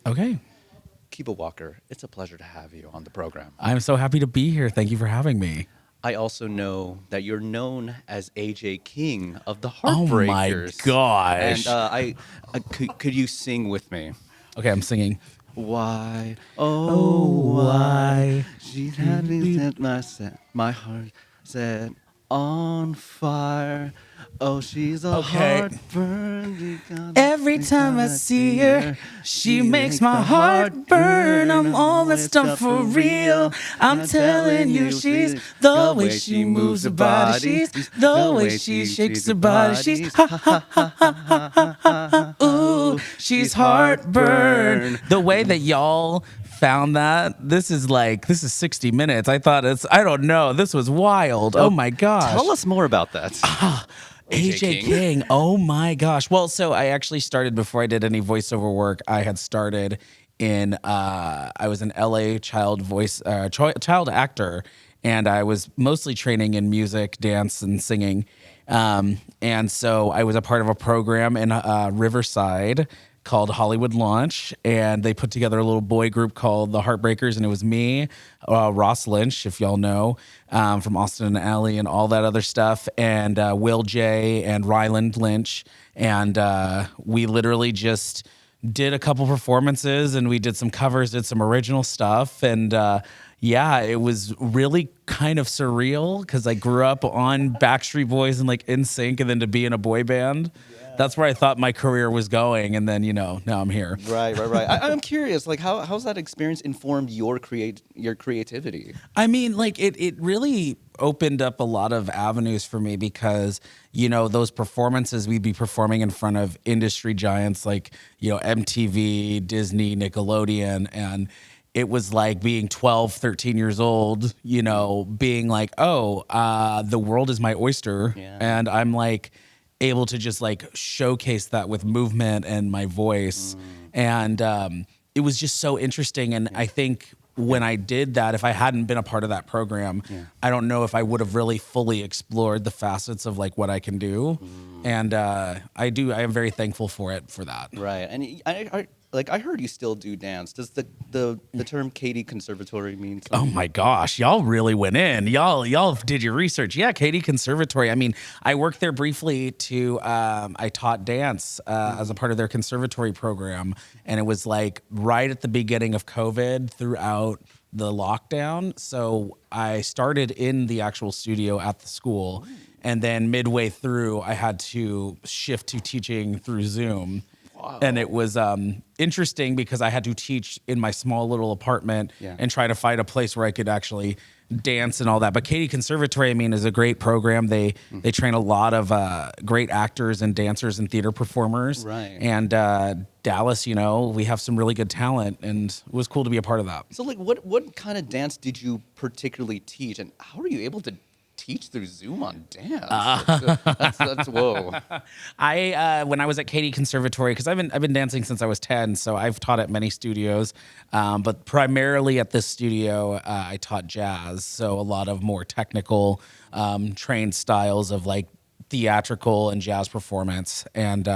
Okay. Kiba Walker, it's a pleasure to have you on the program. I'm so happy to be here. Thank you for having me. I also know that you're known as AJ King of the Oh my Heartbreakers. gosh. And could you sing with me? Okay, I'm singing. Why, why she had me set my heart set on fire. Oh, she's a Okay. heartburn. Every time I see her, she makes my heart burn. I'm all messed up for real. I'm telling you, she's the way she moves her body. She's the way she shakes her body. She's ha ha ha ha ha ha ha. Ooh, she's heartburn. The way that y'all found that, this is 60 minutes. I don't know. This was wild. Oh my gosh. Tell us more about that. AJ King. Oh my gosh. Well, so I actually started before I did any voiceover work. I had started in I was an LA child actor, and I was mostly training in music, dance, and singing. And so I was a part of a program in Riverside called Hollywood Launch, and they put together a little boy group called the Heartbreakers, and it was me, Ross Lynch, if y'all know, from Austin and Alley and all that other stuff, and Will J. and Ryland Lynch, and we literally just did a couple performances, and we did some covers, did some original stuff, and yeah, it was really kind of surreal because I grew up on Backstreet Boys and NSYNC, and then to be in a boy band. That's where I thought my career was going, and then now I'm here. Right. I'm curious, how's that experience informed your creativity? I mean, it really opened up a lot of avenues for me because those performances we'd be performing in front of industry giants like MTV, Disney, Nickelodeon, and it was like being 12, 13 years old, being like, the world is my oyster, and I'm able to just showcase that with movement and my voice. And it was just so interesting. And I think when I did that, if I hadn't been a part of that program, I don't know if I would have really fully explored the facets of what I can do. And I am very thankful for that. Right. And I heard you still do dance. Does the term Katie Conservatory mean something? Oh my gosh, y'all really went in. Y'all did your research. Yeah, Katie Conservatory. I mean, I worked there briefly I taught dance as a part of their conservatory program, and it was right at the beginning of COVID throughout the lockdown. So I started in the actual studio at the school, and then midway through, I had to shift to teaching through Zoom. Wow. And it was interesting because I had to teach in my small little apartment and try to find a place where I could actually dance and all that. But Katie Conservatory, I mean, is a great program. They train a lot of great actors and dancers and theater performers. Right. And Dallas, we have some really good talent, and it was cool to be a part of that. So, what kind of dance did you particularly teach, and how are you able to teach through Zoom on dance? That's whoa. When I was at Katie Conservatory, because I've been dancing since I was 10, so I've taught at many studios, but primarily at this studio, I taught jazz, so a lot of more technical, trained styles of theatrical and jazz performance, and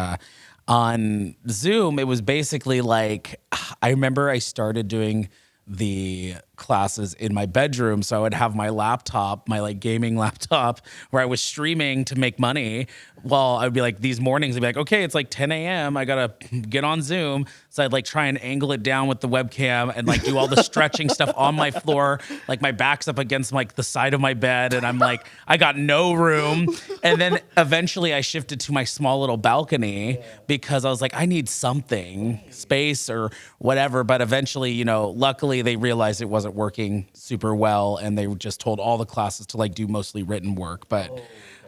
on Zoom, it was basically I remember I started doing the classes in my bedroom, so I would have my laptop, my gaming laptop, where I was streaming to make money. Well, I'd be these mornings, I'd be okay, it's 10 a.m. I gotta get on Zoom. So I'd try and angle it down with the webcam and do all the stretching stuff on my floor. My back's up against the side of my bed, and I'm I got no room. And then eventually I shifted to my small little balcony because I was I need something, space or whatever. But eventually, luckily they realized it wasn't working super well, and they just told all the classes to do mostly written work. But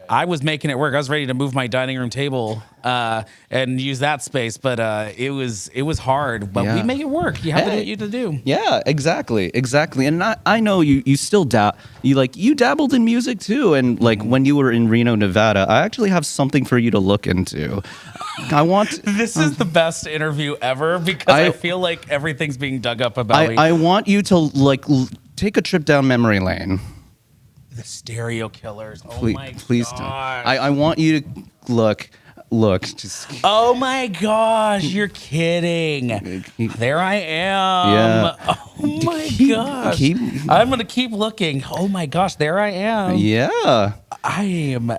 I was making it work. I was ready to move my dining room table and use that space, but it was hard. But we make it work. You have to do what you have to do. Yeah, exactly. And I know you still you dabbled in music too. And when you were in Reno, Nevada, I actually have something for you to look into. This is the best interview ever because I feel everything's being dug up about me. I want you to take a trip down memory lane. The Stereo Killers. Please don't. I want you to look. look, just Oh my gosh, you're kidding. There I am. Yeah. Oh my gosh. I'm going to keep looking. Oh my gosh, there I am. yeah. I am.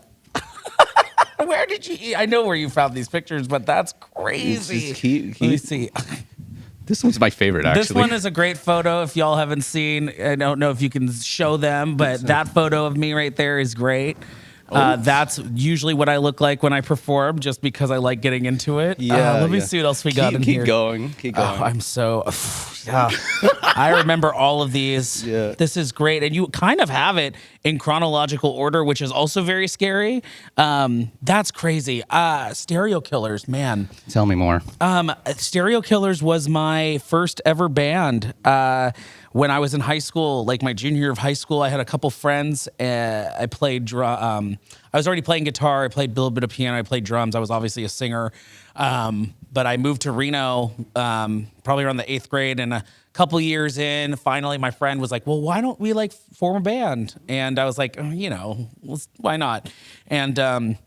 Where did you? I know where you found these pictures, but that's crazy. Just Let me see. This one's my favorite, actually. This one is a great photo. If y'all haven't seen, I don't know if you can show them, but that photo of me right there is great. That's usually what I look like when I perform, just because I like getting into it. Yeah. Let me see what else we got in here. Keep going. Keep going. I'm so, yeah. I remember all of these. Yeah. This is great. And you kind of have it in chronological order, which is also very scary. That's crazy. Stereo Killers, man. Tell me more. Stereo Killers was my first ever band. When I was in high school, like my junior year of high school, I had a couple friends. I played drum. I was already playing guitar. I played a little bit of piano. I played drums. I was obviously a singer. But I moved to Reno probably around the 8th grade, and a couple years in, finally my friend was like, well, why don't we like form a band? And I was like, why not? And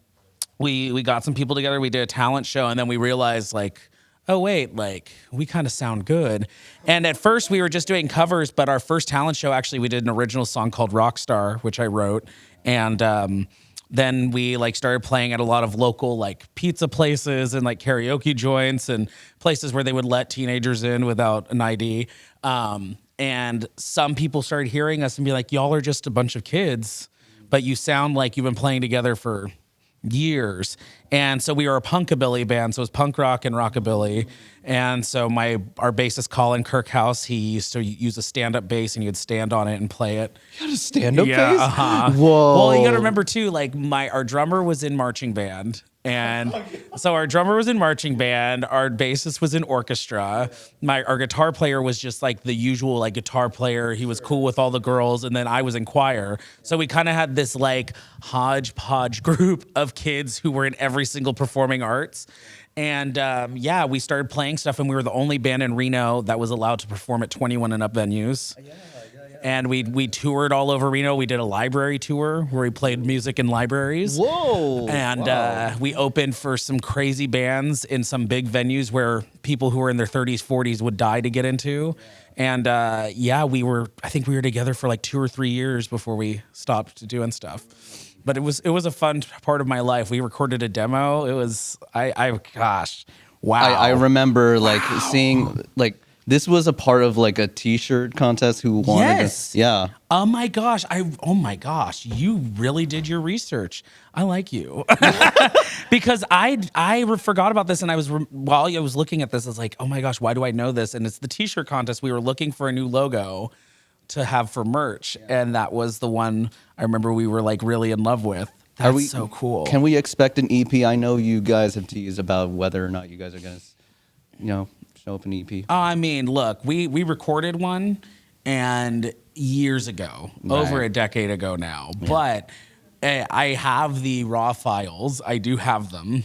we got some people together. We did a talent show, and then we realized like, oh wait, like we kind of sound good. And at first we were just doing covers, but our first talent show, actually we did an original song called Rockstar, which I wrote. And then we like started playing at a lot of local like pizza places and like karaoke joints and places where they would let teenagers in without an ID. And some people started hearing us and be like, y'all are just a bunch of kids, but you sound like you've been playing together for years. And so we were a punkabilly band, so it was punk rock and rockabilly. And so our bassist Colin Kirkhouse, he used to use a stand-up bass, and he would stand on it and play it. You got a stand-up bass? Uh-huh. Whoa. Well, you got to remember too, like our drummer was in marching band. And so our drummer was in marching band, our bassist was in orchestra, our guitar player was just like the usual like guitar player. He was cool with all the girls, and then I was in choir. So we kind of had this like hodgepodge group of kids who were in every single performing arts. And we started playing stuff, and we were the only band in Reno that was allowed to perform at 21 and up venues. And we toured all over Reno. We did a library tour where we played music in libraries. Whoa. And we opened for some crazy bands in some big venues where people who were in their 30s, 40s would die to get into. And I think we were together for like 2 or 3 years before we stopped doing stuff. But it was a fun part of my life. We recorded a demo. It was, gosh, wow. I remember like seeing like, this was a part of like a t-shirt contest who wanted Yes. Yeah. Oh my gosh. You really did your research. I like you. Because I forgot about this, and while I was looking at this, I was like, oh my gosh, why do I know this? And it's the t-shirt contest. We were looking for a new logo to have for merch. Yeah. And that was the one I remember we were like really in love with. That's so cool. Can we expect an EP? I know you guys have teased about whether or not you guys are going to, show up an EP. I mean, look, we recorded one and years ago, over a decade ago now, but I have the raw files. I do have them.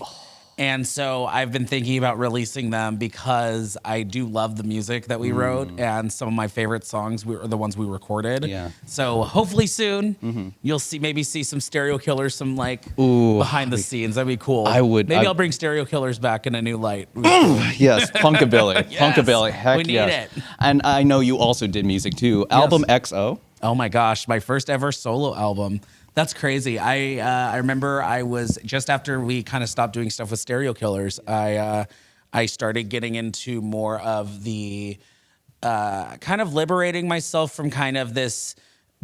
And so I've been thinking about releasing them because I do love the music that we wrote, and some of my favorite songs are the ones we recorded. Yeah. So hopefully soon you'll see some Stereo Killers, some like behind the scenes. That'd be cool. I'll bring Stereo Killers back in a new light. Yes, punkabilly. Yes, punkabilly. Heck we need it. it. And I know you also did music too. Album XO. Oh my gosh, my first ever solo album. That's crazy. I remember I was just after we kind of stopped doing stuff with Stereo Killers. I started getting into more of the kind of liberating myself from kind of this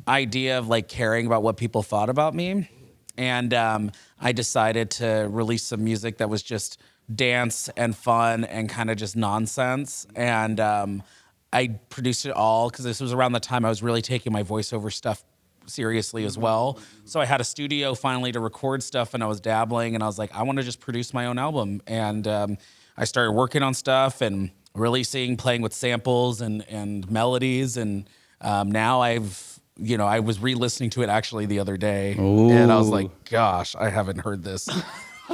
idea of like caring about what people thought about me, and I decided to release some music that was just dance and fun and kind of just nonsense. And I produced it all because this was around the time I was really taking my voiceover stuff seriously as well. So I had a studio finally to record stuff, and I was dabbling, and I was like, I want to just produce my own album. And I started working on stuff and playing with samples and melodies. And now I was re-listening to it actually the other day. Ooh. And I was like, gosh, I haven't heard this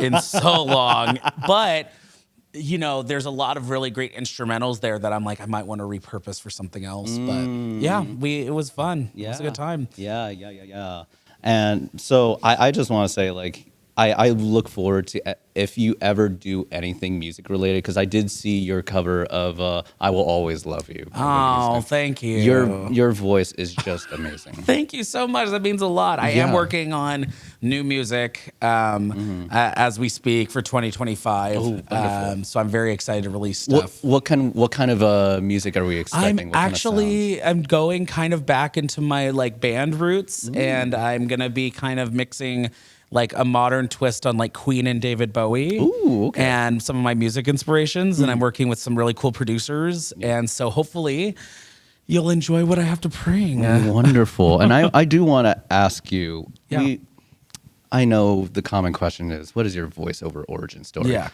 in so long. But there's a lot of really great instrumentals there that I'm like, I might want to repurpose for something else. But it was fun. Yeah. It was a good time. Yeah. And so I just want to say, like, I look forward to if you ever do anything music related, because I did see your cover of "I Will Always Love You." Oh, thank you. Your voice is just amazing. Thank you so much. That means a lot. I am working on new music as we speak for 2025. Oh, wonderful. So I'm very excited to release stuff. What kind of music are we expecting? I'm going kind of back into my like band roots, and I'm gonna be kind of mixing like a modern twist on like Queen and David Bowie. Ooh, okay. And some of my music inspirations, and I'm working with some really cool producers, and so hopefully you'll enjoy what I have to bring. Wonderful. And I do want to ask you. Yeah. I know the common question is, what is your voiceover origin story? Yeah.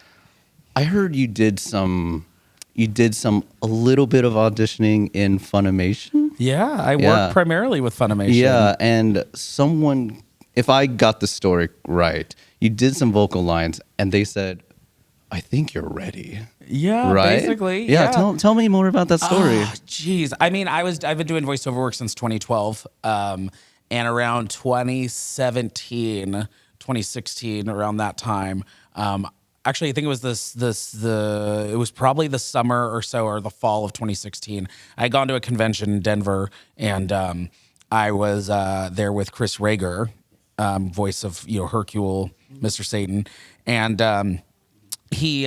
I heard you did a little bit of auditioning in Funimation. Yeah, I work primarily with Funimation. Yeah, and someone, if I got the story right, you did some vocal lines, and they said, "I think you're ready." Yeah, right? basically. Yeah, tell me more about that story. Jeez, I mean, I've been doing voiceover work since 2012, and around 2017, 2016, around that time. Actually, I think it was it was probably the summer or so, or the fall of 2016. I had gone to a convention in Denver, and I was there with Chris Rager, voice of Hercule, Mr. Satan, and we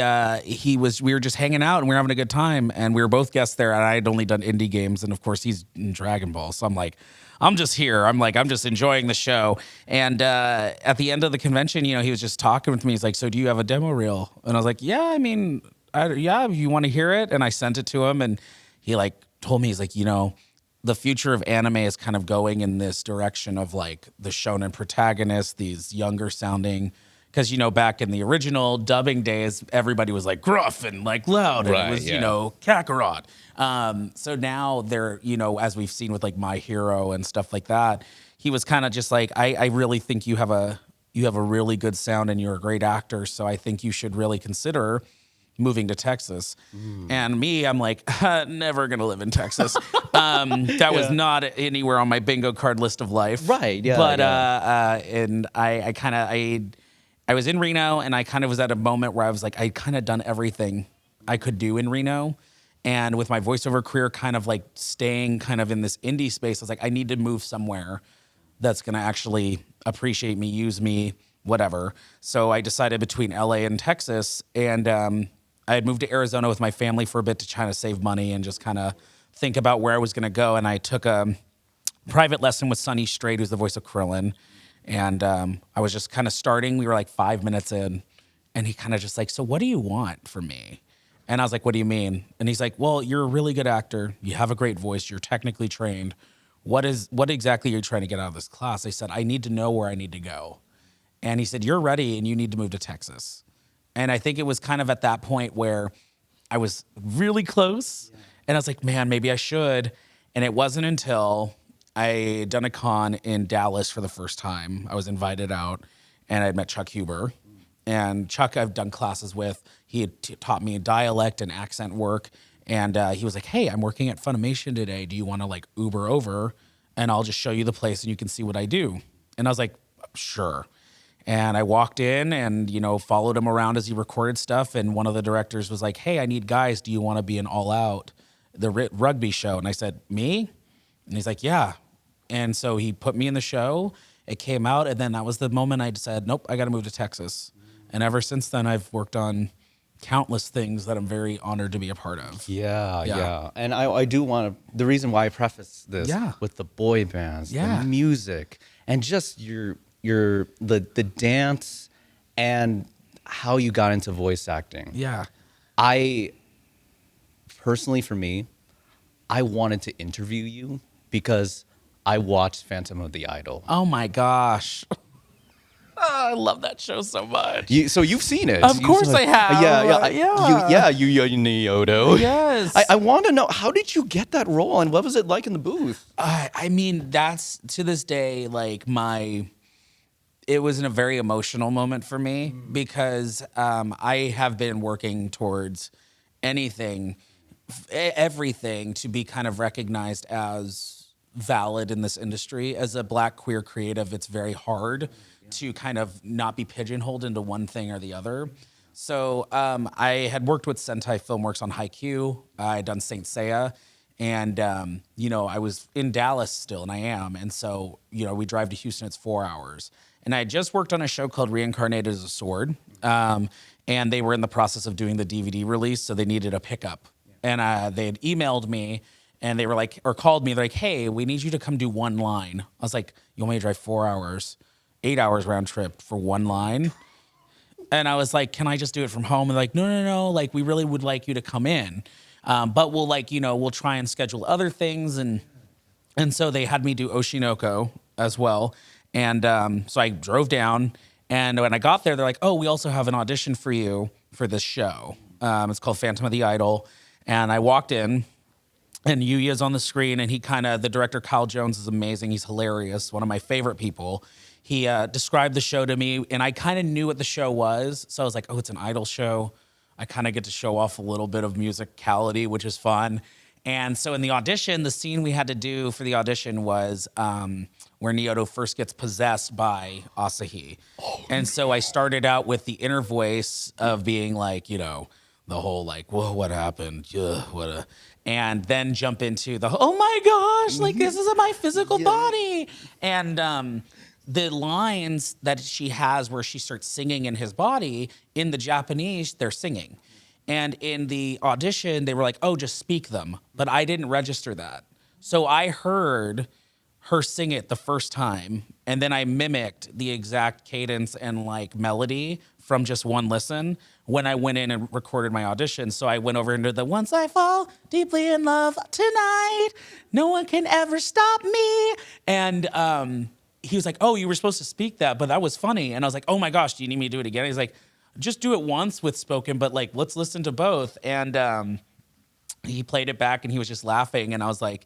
were just hanging out and we were having a good time, and we were both guests there, and I had only done indie games, and of course he's in Dragon Ball, so I'm like, I'm just here. I'm just enjoying the show. And at the end of the convention, he was just talking with me. He's like, "So do you have a demo reel?" And I was like, "Yeah, I mean, yeah, you want to hear it?" And I sent it to him, and he like told me, he's like, the future of anime is kind of going in this direction of like the shonen protagonist, these younger sounding. Because, back in the original dubbing days, everybody was like gruff and like loud, and it was, Kakarot. So now they're, as we've seen with like My Hero and stuff like that, he was kind of just like, I really think you have a really good sound and you're a great actor. So I think you should really consider moving to Texas. And me, I'm like, never gonna live in Texas. That was not anywhere on my bingo card list of life. Right. Yeah. But and I was in Reno, and I kind of was at a moment where I was like, I kind of done everything I could do in Reno. And with my voiceover career kind of like staying kind of in this indie space, I was like, I need to move somewhere that's going to actually appreciate me, use me, whatever. So I decided between LA and Texas, and I had moved to Arizona with my family for a bit to try to save money and just kind of think about where I was going to go. And I took a private lesson with Sonny Strait, who's the voice of Krillin. And I was just kind of starting. We were like 5 minutes in, and he kind of just like, "So what do you want from me?" And I was like, "What do you mean?" And he's like, "Well, you're a really good actor. You have a great voice. You're technically trained. What exactly are you trying to get out of this class?" I said, "I need to know where I need to go." And he said, "You're ready, and you need to move to Texas." And I think it was kind of at that point where I was really close, and I was like, "Man, maybe I should." And it wasn't until I had done a con in Dallas for the first time. I was invited out, and I had met Chuck Huber. And Chuck, I've done classes with. He had taught me dialect and accent work. And he was like, "Hey, I'm working at Funimation today. Do you want to like Uber over, and I'll just show you the place and you can see what I do?" And I was like, "Sure." And I walked in and, followed him around as he recorded stuff. And one of the directors was like, "Hey, I need guys. Do you want to be an All Out, the rugby show?" And I said, "Me?" And he's like, "Yeah." And so he put me in the show. It came out, and then that was the moment I said, "Nope, I got to move to Texas." And ever since then, I've worked on countless things that I'm very honored to be a part of. Yeah. And I do want to, the reason why I preface this with the boy bands, the music, and just the dance and how you got into voice acting. Yeah. I personally, for me, I wanted to interview you because I watched Phantom of the Idol. Oh my gosh. I love that show so much. So you've seen it. Of course I have. Yuya Niyodo. Yes. I want to know, how did you get that role, and what was it like in the booth? I mean, that's to this day, like it was in a very emotional moment for me because I have been working towards everything to be kind of recognized as valid in this industry. As a Black queer creative, it's very hard to kind of not be pigeonholed into one thing or the other. So I had worked with Sentai Filmworks on Haikyuu. I had done Saint Seiya. And, I was in Dallas still, and I am. And so, we drive to Houston, it's 4 hours. And I had just worked on a show called Reincarnated as a Sword. And they were in the process of doing the DVD release, so they needed a pickup. And they had emailed me, and they were like, or called me, they're like, hey, we need you to come do one line. I was like, you want me to drive 4 hours, 8 hours round trip for one line? And I was like, can I just do it from home? And they're like, no, like, we really would like you to come in. But we'll we'll try and schedule other things. And so they had me do Oshinoko as well. And so I drove down, and when I got there, they're like, oh, we also have an audition for you for this show. It's called Phantom of the Idol. And I walked in, and Yuya's on the screen, and the director, Kyle Jones, is amazing. He's hilarious, one of my favorite people. He described the show to me, and I kind of knew what the show was. So I was like, oh, it's an idol show. I kind of get to show off a little bit of musicality, which is fun. And so in the audition, the scene we had to do for the audition was where Niyodo first gets possessed by Asahi. Oh, and so I started out with the inner voice of being like, the whole like, whoa, what happened? And then jump into the, oh my gosh, like this is my physical body. And the lines that she has where she starts singing in his body, in the Japanese, they're singing. And in the audition, they were like, oh, just speak them. But I didn't register that. So I heard her sing it the first time, and then I mimicked the exact cadence and like melody from just one listen when I went in and recorded my audition. So I went over into the once I fall deeply in love tonight, no one can ever stop me. And he was like, oh, you were supposed to speak that, but that was funny. And I was like, oh my gosh, do you need me to do it again? He's like, just do it once with spoken, but like, let's listen to both. And he played it back, and he was just laughing. And I was like,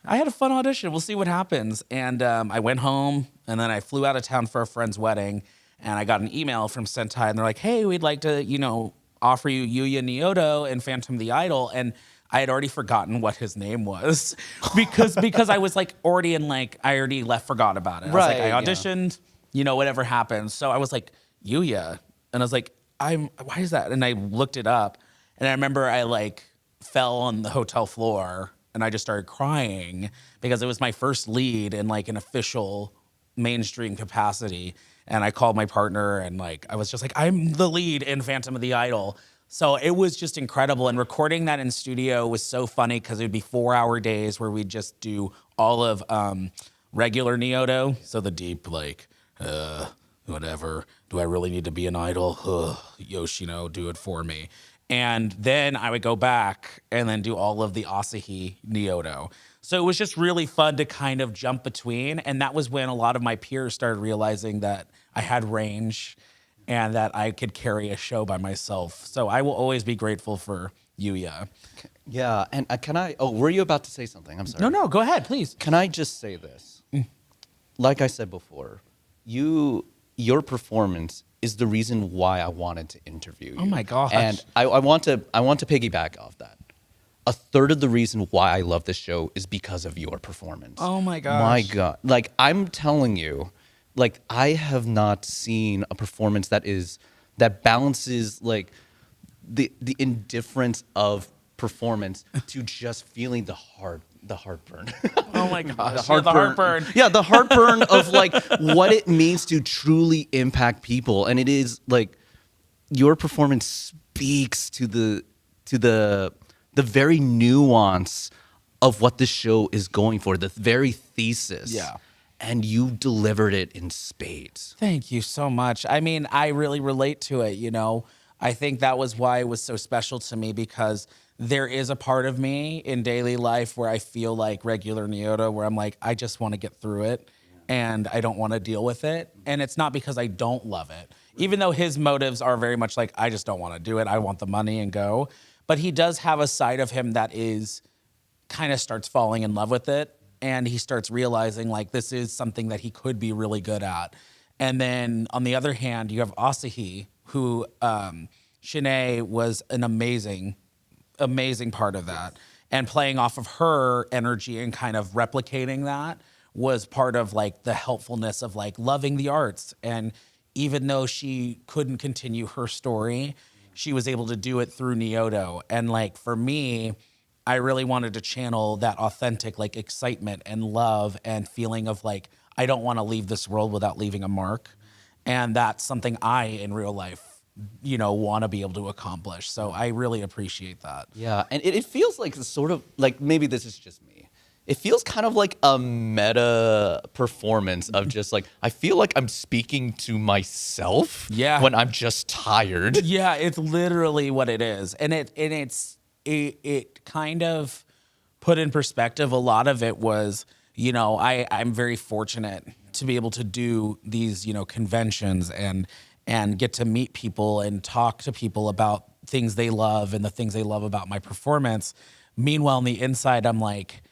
I had a fun audition. We'll see what happens. And I went home, and then I flew out of town for a friend's wedding, and I got an email from Sentai, and they're like, hey, we'd like to, offer you Yuya Niyodo and Phantom the Idol. And I had already forgotten what his name was because I was like already I already forgot about it. Right, I was like, I auditioned, whatever happened. So I was like, Yuya. And I was like, why is that? And I looked it up, and I remember I fell on the hotel floor, and I just started crying because it was my first lead in an official mainstream capacity. And I called my partner, and I was just like, I'm the lead in Phantom of the Idol. So it was just incredible. And recording that in studio was so funny because it would be 4-hour days where we'd just do all of regular Niyodo. So the deep, whatever. Do I really need to be an idol? Yoshino, do it for me. And then I would go back and then do all of the Asahi Niyodo. So it was just really fun to kind of jump between. And that was when a lot of my peers started realizing that I had range and that I could carry a show by myself. So I will always be grateful for Yuya. Yeah, and were you about to say something? I'm sorry. No, go ahead, please. Can I just say this? Like I said before, your performance is the reason why I wanted to interview you. Oh my gosh. And I want to piggyback off that. A third of the reason why I love this show is because of your performance. Oh my gosh. My God. I'm telling you, I have not seen a performance that balances the indifference of performance to just feeling the heartburn. Oh my gosh. The heartburn. Yeah, the heartburn of what it means to truly impact people. And it is your performance speaks to the very nuance of what this show is going for, the very thesis. Yeah. And you delivered it in spades. Thank you so much. I mean, I really relate to it, I think that was why it was so special to me, because there is a part of me in daily life where I feel like regular Niyodo, where I'm like, I just want to get through it and I don't want to deal with it. And it's not because I don't love it, even though his motives are very much like, I just don't want to do it. I want the money and go. But he does have a side of him that is kind of starts falling in love with it. And he starts realizing this is something that he could be really good at. And then on the other hand, you have Asahi, who Shanae was an amazing part of that. and playing off of her energy and kind of replicating that was part of like the helpfulness of like loving the arts. And even though she couldn't continue her story, she was able to do it through Niyudo. And like for me, I really wanted to channel that authentic like excitement and love and feeling of like, I don't want to leave this world without leaving a mark. And that's something I in real life, you know, want to be able to accomplish. So I really appreciate that. Yeah, and it feels like sort of like, maybe this is just me. It feels kind of like a meta performance of just like, I feel like I'm speaking to myself when I'm just tired. Yeah, it's literally what it is. And it kind of put in perspective, a lot of it was, you know, I'm very fortunate to be able to do these, you know, conventions and get to meet people and talk to people about things they love and the things they love about my performance. Meanwhile, on the inside, I'm like,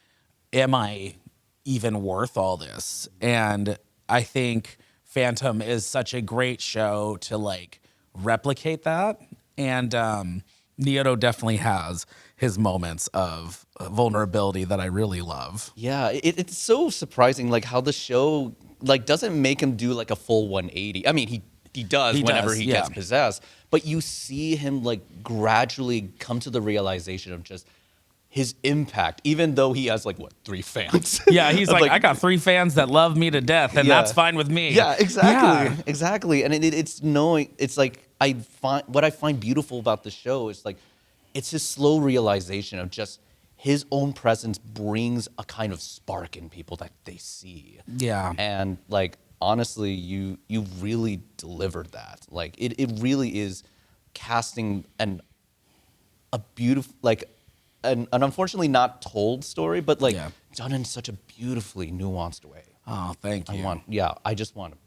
am I even worth all this? And I think Phantom is such a great show to like replicate that. And Niyudo definitely has his moments of vulnerability that I really love. Yeah, it's so surprising like how the show like doesn't make him do like a full 180. I mean, he does whenever he gets possessed, but you see him like gradually come to the realization of just his impact, even though he has like what, 3 fans. Yeah, he's like, I got 3 fans that love me to death, and that's fine with me. Yeah, exactly, exactly. And it's knowing, it's like what I find beautiful about the show is like, it's his slow realization of just his own presence brings a kind of spark in people that they see. Yeah, and like honestly, you really delivered that. Like it really is casting a beautiful like. An unfortunately not told story, but like done in such a beautifully nuanced way. Oh, thank you. I just want to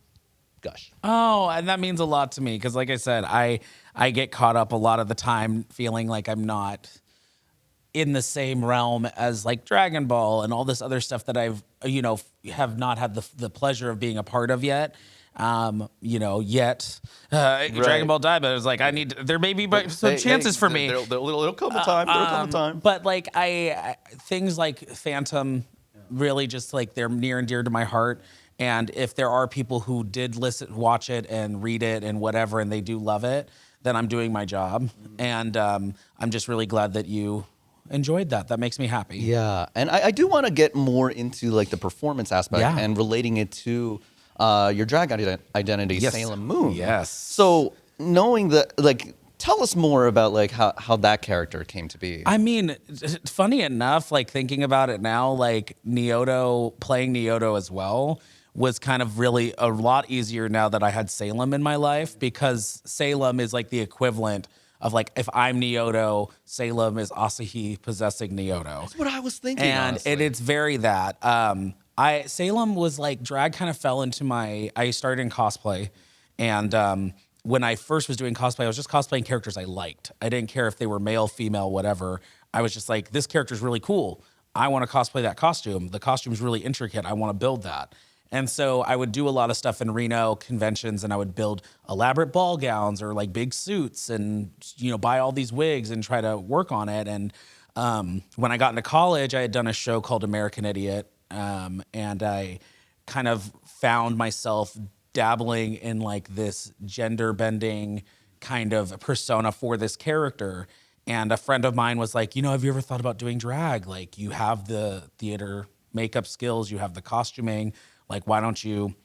gush. Oh, and that means a lot to me because, like I said, I get caught up a lot of the time feeling like I'm not in the same realm as like Dragon Ball and all this other stuff that I've, you know, have not had the pleasure of being a part of yet. You know, Dragon Ball died, but it was like, there may be some chances for me. There'll come a time. There'll come a time. But like things like Phantom really just like they're near and dear to my heart. And if there are people who did watch it and read it and whatever, and they do love it, then I'm doing my job. And I'm just really glad that you enjoyed that. That makes me happy. Yeah. And I do want to get more into like the performance aspect and relating it to your drag identity, Salem Moon. Yes. So knowing that, like, tell us more about like how that character came to be. I mean, funny enough, like thinking about it now, like playing Niyudo as well was kind of really a lot easier now that I had Salem in my life, because Salem is like the equivalent of like, if I'm Niyudo, Salem is Asahi possessing Niyudo. That's what I was thinking. And it's very that. Salem was like, drag kind of fell into I started in cosplay, and when I first was doing cosplay, I was just cosplaying characters I liked. I didn't care if they were male, female, whatever. I was just like, this character's really cool. I want to cosplay that costume. The costume's really intricate. I want to build that. And so I would do a lot of stuff in Reno conventions, and I would build elaborate ball gowns or like big suits and, you know, buy all these wigs and try to work on it. And when I got into college, I had done a show called American Idiot. And I kind of found myself dabbling in like this gender bending kind of persona for this character. And a friend of mine was like, you know, have you ever thought about doing drag? Like, you have the theater makeup skills, you have the costuming, like, why don't you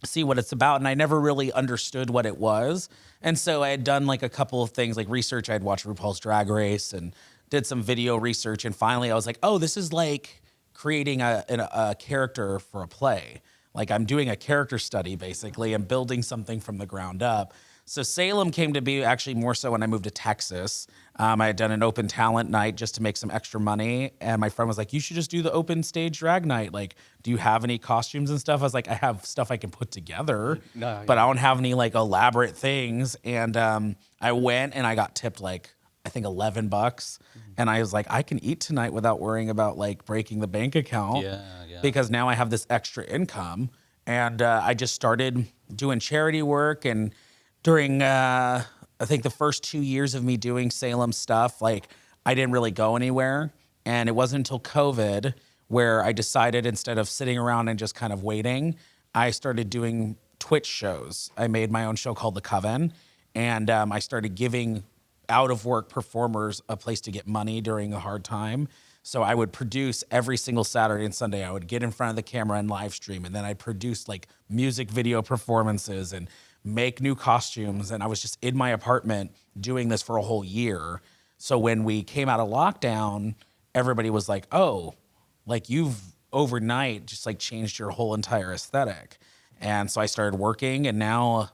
see what it's about? And I never really understood what it was. And so I had done like a couple of things, like research. I'd watched RuPaul's Drag Race and did some video research. And finally I was like, oh, this is like creating a character for a play. Like, I'm doing a character study basically and building something from the ground up. So Salem came to be actually more so when I moved to Texas. I had done an open talent night just to make some extra money. And my friend was like, you should just do the open stage drag night. Like, do you have any costumes and stuff? I was like, I have stuff I can put together, but I don't have any like elaborate things. And I went and I got tipped like, I think $11. And I was like, I can eat tonight without worrying about like breaking the bank account because now I have this extra income. And I just started doing charity work. And during, I think the first 2 years of me doing Salem stuff, like I didn't really go anywhere. And it wasn't until COVID where I decided, instead of sitting around and just kind of waiting, I started doing Twitch shows. I made my own show called The Coven, and I started giving out of work performers a place to get money during a hard time. So I would produce every single Saturday and Sunday. I would get in front of the camera and live stream, and then I'd produce like music video performances and make new costumes. And I was just in my apartment doing this for a whole year. So when we came out of lockdown, everybody was like, oh, like you've overnight just like changed your whole entire aesthetic. And so I started working, and now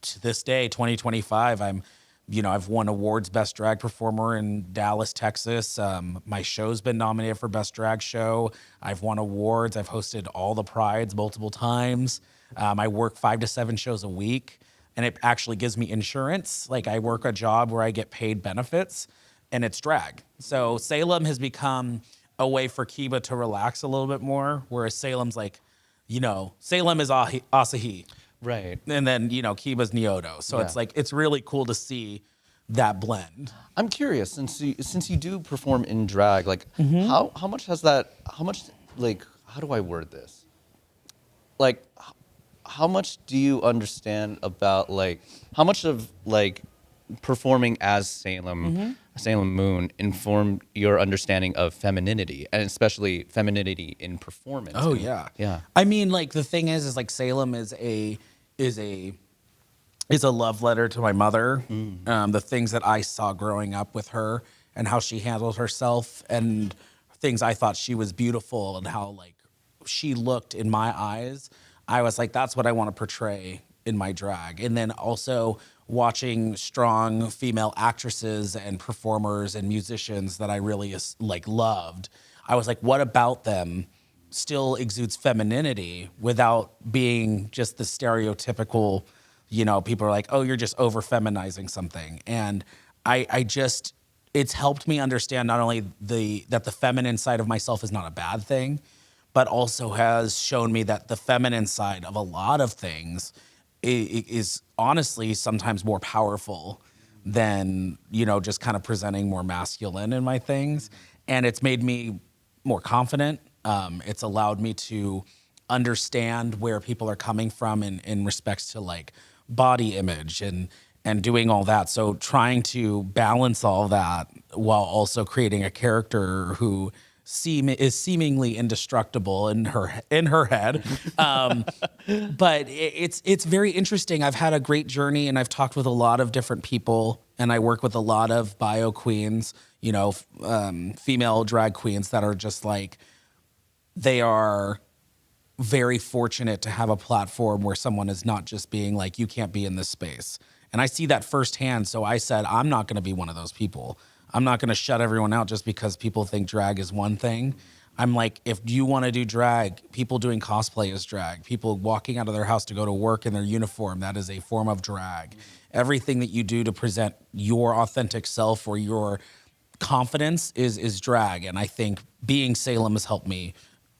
to this day, 2025, I've won awards, Best Drag Performer in Dallas, Texas. My show's been nominated for Best Drag Show. I've won awards. I've hosted all the Prides multiple times. I work 5 to 7 shows a week, and it actually gives me insurance. Like, I work a job where I get paid benefits, and it's drag. So Salem has become a way for Kiba to relax a little bit more, whereas Salem's like, Salem is Asahi. Right. And then, Kiba's Niyudo. So it's like, it's really cool to see that blend. I'm curious, since you do perform in drag, like how much how do I word this? Like, how much do you understand about, like, how much of, like, performing as Salem Moon informed your understanding of femininity, and especially femininity in performance? Oh, yeah. Yeah. I mean, like, the thing is like, Salem is a love letter to my mother. The things that I saw growing up with her and how she handled herself, and things I thought she was beautiful and how, like, she looked in my eyes. I was like, that's what I want to portray in my drag. And then also watching strong female actresses and performers and musicians that I really loved. I was like, what about them still exudes femininity without being just the stereotypical, people are like, oh, you're just over feminizing something. And it's helped me understand not only that the feminine side of myself is not a bad thing, but also has shown me that the feminine side of a lot of things is honestly sometimes more powerful than, just kind of presenting more masculine in my things. And it's made me more confident. It's allowed me to understand where people are coming from in respects to, like, body image and doing all that. So trying to balance all that while also creating a character who is seemingly indestructible in her head. But it's very interesting. I've had a great journey, and I've talked with a lot of different people, and I work with a lot of bio queens, female drag queens that are just like, they are very fortunate to have a platform where someone is not just being like, you can't be in this space. And I see that firsthand. So I said, I'm not going to be one of those people. I'm not going to shut everyone out just because people think drag is one thing. I'm like, if you want to do drag, people doing cosplay is drag. People walking out of their house to go to work in their uniform, that is a form of drag. Everything that you do to present your authentic self or your confidence is drag. And I think being Salem has helped me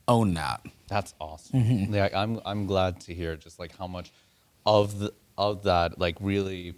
own that. That's awesome. Like, I'm glad to hear just like how much of that like really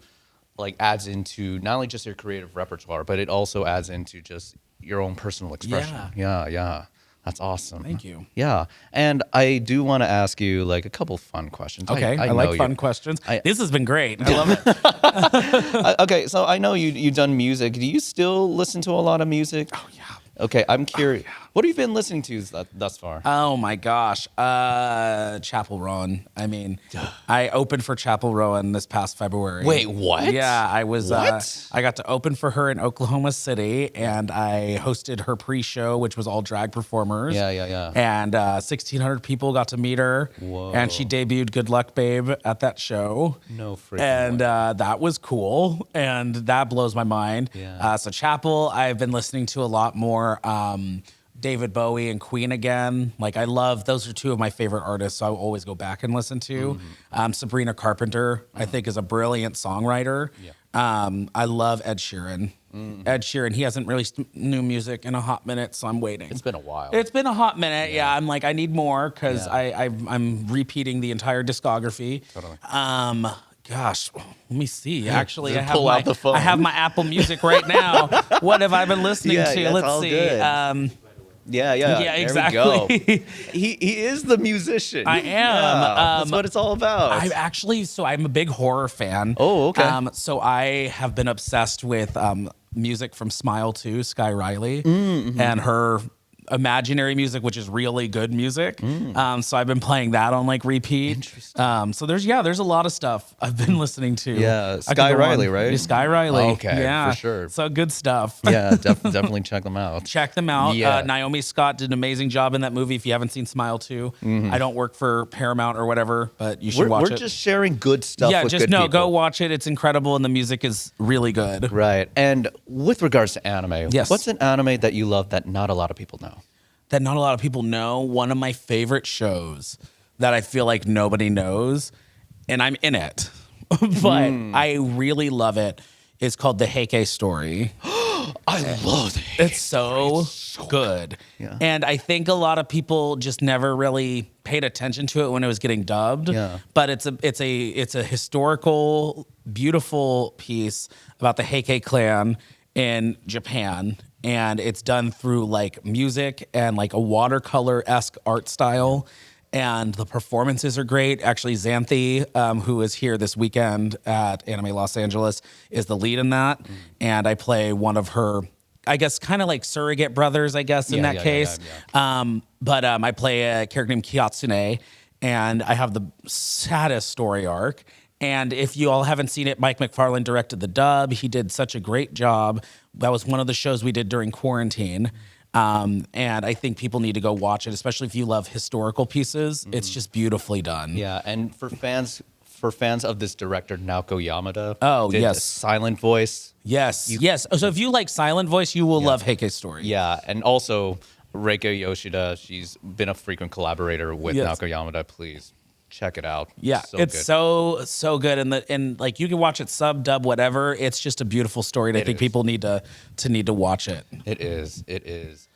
like adds into not only just your creative repertoire, but it also adds into just your own personal expression. Yeah. That's awesome. Thank you. Yeah. And I do want to ask you like a couple fun questions. Okay. I like fun questions. This has been great. I love it. Okay. So I know you've done music. Do you still listen to a lot of music? Oh, yeah. Okay. I'm curious. Oh, yeah. What have you been listening to thus far? Oh my gosh. Chapel Rowan. I mean, I opened for Chapel Rowan this past February. Wait, what? Yeah, I was. What? I got to open for her in Oklahoma City, and I hosted her pre-show, which was all drag performers. Yeah. And 1,600 people got to meet her. Whoa. And she debuted "Good Luck, Babe" at that show. No freaking And way. that was cool, and that blows my mind. Yeah. So Chapel, I've been listening to a lot more. David Bowie and Queen again. Like, I love, those are two of my favorite artists, so I will always go back and listen to. Sabrina Carpenter, I think, is a brilliant songwriter. Yeah. I love Ed Sheeran. Ed Sheeran, he hasn't released new music in a hot minute, so I'm waiting. It's been a while. It's been a hot minute, yeah. I'm like, I need more, because I'm repeating the entire discography. Totally. Gosh, let me see. Actually, Just pull out the phone. I have my Apple Music right now. What have I been listening to? That's Let's all see. good. Yeah, exactly. There we go. He is the musician. I am. That's what it's all about. I'm a big horror fan. Oh, okay. So I have been obsessed with music from Smile 2, Sky Riley, and her imaginary music, which is really good music. So I've been playing that on like repeat. Interesting. So there's a lot of stuff I've been listening to. Yeah, Sky Riley, right? Yeah, Sky Riley. Okay, yeah, for sure. So good stuff. Yeah, definitely check them out. Check them out. Yeah. Naomi Scott did an amazing job in that movie. If you haven't seen Smile 2, I don't work for Paramount or whatever, but you should watch it. We're just sharing good stuff. Yeah, with just good people. go watch it. It's incredible, and the music is really good. Right. And with regards to anime, Yes. what's an anime that you love that not a lot of people know? That not a lot of people know. One of my favorite shows that I feel like nobody knows, and I'm in it, but I really love it, is called The Heike Story. I love it. It's so good. Yeah. And I think a lot of people just never really paid attention to it when it was getting dubbed. Yeah. But it's a historical, beautiful piece about the Heike clan in Japan. And it's done through like music and like a watercolor-esque art style. And the performances are great. Actually, Xanthi, who is here this weekend at Anime Los Angeles, is the lead in that. And I play one of her, I guess, kind of like surrogate brothers, I guess, in that case. But I play a character named Kiyatsune, and I have the saddest story arc. And if you all haven't seen it, Mike McFarlane directed the dub. He did such a great job. That was one of the shows we did during quarantine. And I think people need to go watch it, especially if you love historical pieces. It's just beautifully done. Yeah, and for fans of this director Naoko Yamada, yes, the silent voice. Yes. So if you like silent voice, you will love Heike's Story. Yeah, and also Reika Yoshida, she's been a frequent collaborator with Naoko Yamada. Please check it out. Yeah, it's so good, and like you can watch it sub, dub, whatever. It's just a beautiful story. And I think people need to watch it. It is.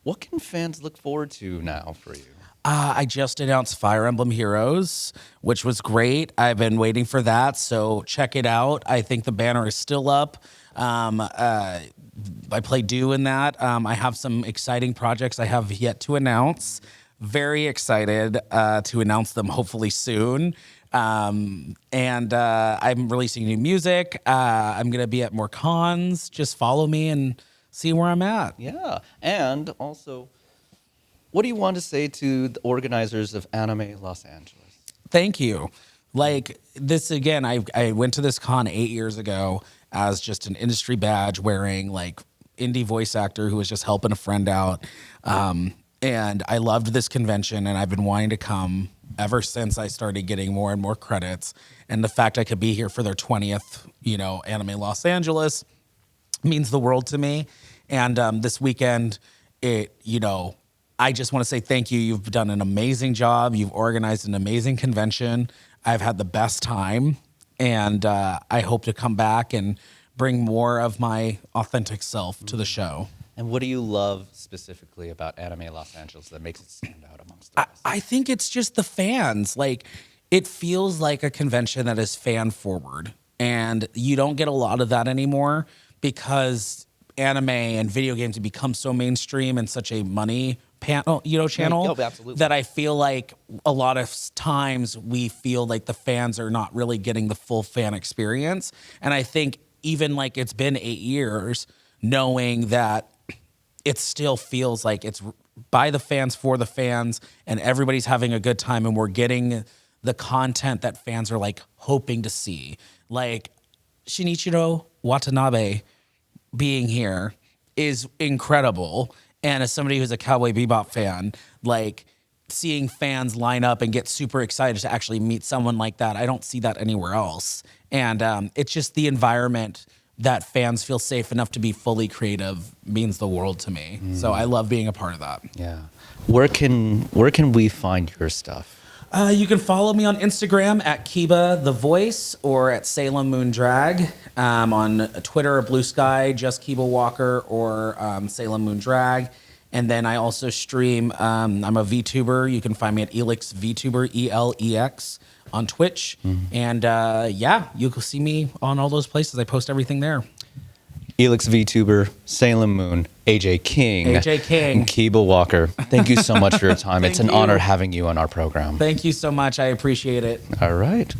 What can fans look forward to now for you? I just announced Fire Emblem Heroes, which was great. I've been waiting for that, so check it out. I think the banner is still up. I play Do in that. I have some exciting projects I have yet to announce. Very excited to announce them hopefully soon. And I'm releasing new music. I'm going to be at more cons. Just follow me and see where I'm at. Yeah. And also, what do you want to say to the organizers of Anime Los Angeles? Thank you. Like this again, I went to this con 8 years ago as just an industry badge wearing like indie voice actor who was just helping a friend out. And I loved this convention, and I've been wanting to come ever since I started getting more and more credits. And the fact I could be here for their 20th, Anime Los Angeles means the world to me. And this weekend, I just want to say thank you. You've done an amazing job. You've organized an amazing convention. I've had the best time, and I hope to come back and bring more of my authentic self to the show. And what do you love specifically about Anime Los Angeles that makes it stand out amongst the rest? I think it's just the fans. Like, it feels like a convention that is fan forward, and you don't get a lot of that anymore because anime and video games have become so mainstream and such a money channel absolutely. that I feel like a lot of times we feel like the fans are not really getting the full fan experience. And I think even like it's been 8 years, knowing that it still feels like it's by the fans for the fans and everybody's having a good time and we're getting the content that fans are like hoping to see. Like Shinichiro Watanabe being here is incredible. And as somebody who's a Cowboy Bebop fan, like seeing fans line up and get super excited to actually meet someone like that, I don't see that anywhere else. And it's just the environment that fans feel safe enough to be fully creative means the world to me. So I love being a part of that. Yeah. Where can we find your stuff? You can follow me on Instagram at Kiba the Voice or at Salem Moon Drag. On Twitter or Blue Sky, just Kiba Walker or Salem Moon Drag. And then I also stream. I'm a VTuber. You can find me at Elix VTuber, ELEX, on Twitch. And you can see me on all those places. I post everything there. Elix VTuber, Salem Moon, AJ King, and Kiba Walker. Thank you so much for your time. It's an honor having you on our program. Thank you so much. I appreciate it. All right.